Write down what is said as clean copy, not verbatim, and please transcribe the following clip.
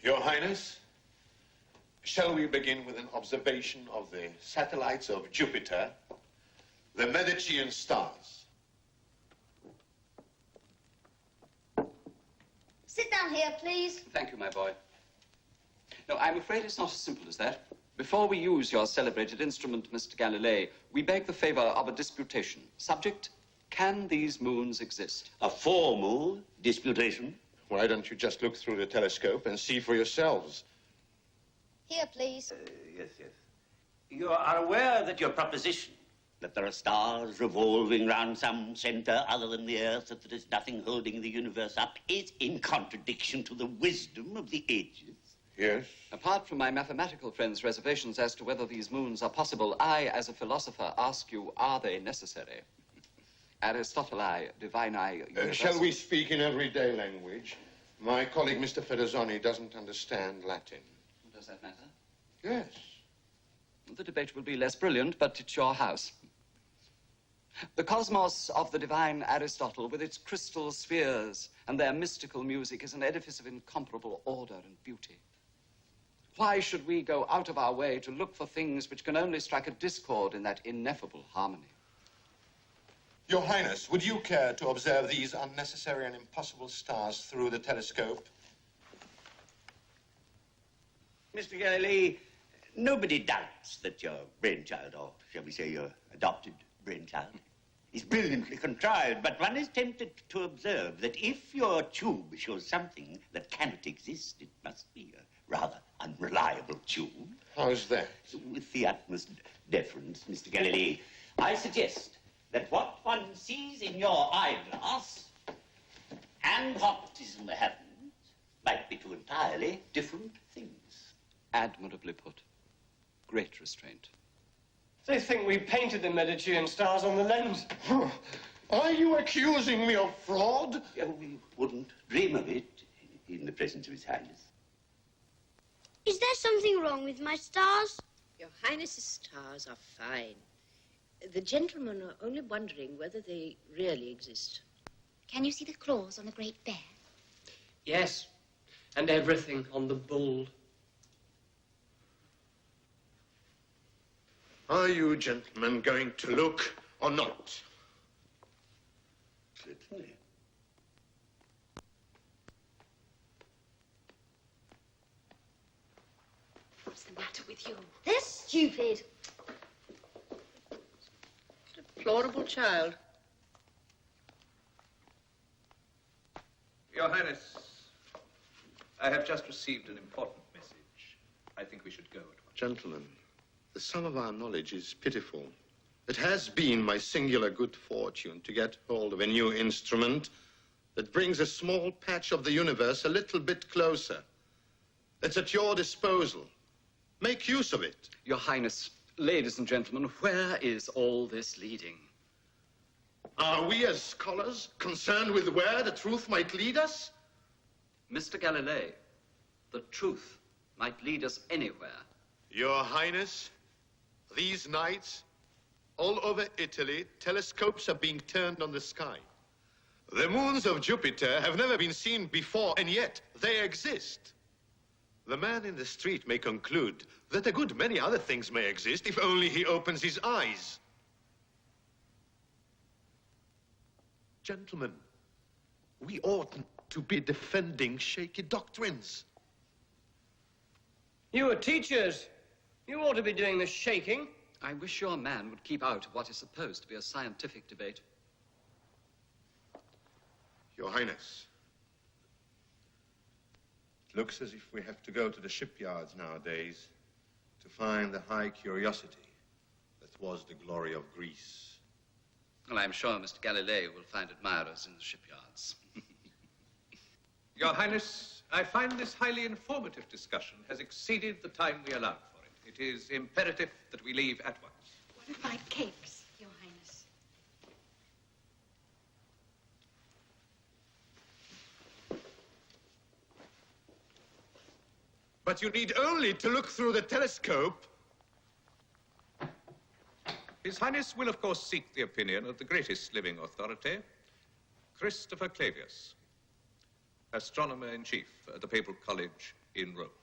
Your Highness, shall we begin with an observation of the satellites of Jupiter, the Medicean stars? Sit down here, please. Thank you, my boy. No, I'm afraid it's not as simple as that. Before we use your celebrated instrument, Mr. Galilei, we beg the favor of a disputation. Subject, can these moons exist? A formal disputation? Why don't you just look through the telescope and see for yourselves? Here, please. Yes. You are aware that your proposition, that there are stars revolving round some center other than the Earth, that there is nothing holding the universe up, is in contradiction to the wisdom of the ages? Yes. Apart from my mathematical friend's reservations as to whether these moons are possible, I, as a philosopher, ask you, are they necessary? Aristoteli, divini, shall we speak in everyday language? My colleague, Mr. Ferrazzoni, doesn't understand Latin. Does that matter? Yes. The debate will be less brilliant, but it's your house. The cosmos of the divine Aristotle, with its crystal spheres and their mystical music, is an edifice of incomparable order and beauty. Why should we go out of our way to look for things which can only strike a discord in that ineffable harmony? Your Highness, would you care to observe these unnecessary and impossible stars through the telescope? Mr. Galilei, nobody doubts that your brainchild, or shall we say your adopted brainchild, is brilliantly contrived, but one is tempted to observe that if your tube shows something that cannot exist, it must be a rather unreliable tube. How's that? With the utmost deference, Mr. Galilei, I suggest that what one sees in your eyeglass and what is in the heavens might be two entirely different things. Admirably put. Great restraint. They think we painted the Medicean stars on the lens. Are you accusing me of fraud? We wouldn't dream of it in the presence of His Highness. Is there something wrong with my stars? Your Highness's stars are fine. The gentlemen are only wondering whether they really exist. Can you see the claws on the great bear? Yes, and everything on the bull. Are you gentlemen going to look or not? Certainly. What's the matter with you? They're stupid. Deplorable child. Your Highness, I have just received an important message. I think we should go at once. Gentlemen, the sum of our knowledge is pitiful. It has been my singular good fortune to get hold of a new instrument that brings a small patch of the universe a little bit closer. It's at your disposal. Make use of it. Your Highness, ladies and gentlemen, where is all this leading? Are we as scholars concerned with where the truth might lead us? Mr. Galilei, the truth might lead us anywhere. Your Highness, these nights, all over Italy, telescopes are being turned on the sky. The moons of Jupiter have never been seen before, and yet they exist. The man in the street may conclude that a good many other things may exist if only he opens his eyes. Gentlemen, we oughtn't to be defending shaky doctrines. You are teachers. You ought to be doing the shaking. I wish your man would keep out of what is supposed to be a scientific debate. Your Highness, it looks as if we have to go to the shipyards nowadays to find the high curiosity that was the glory of Greece. Well, I'm sure Mr. Galilei will find admirers in the shipyards. Your Highness, I find this highly informative discussion has exceeded the time we allowed for it. It is imperative that we leave at once. What about cakes, Your Highness? But you need only to look through the telescope. His Highness will, of course, seek the opinion of the greatest living authority, Christopher Clavius, astronomer-in-chief at the Papal College in Rome.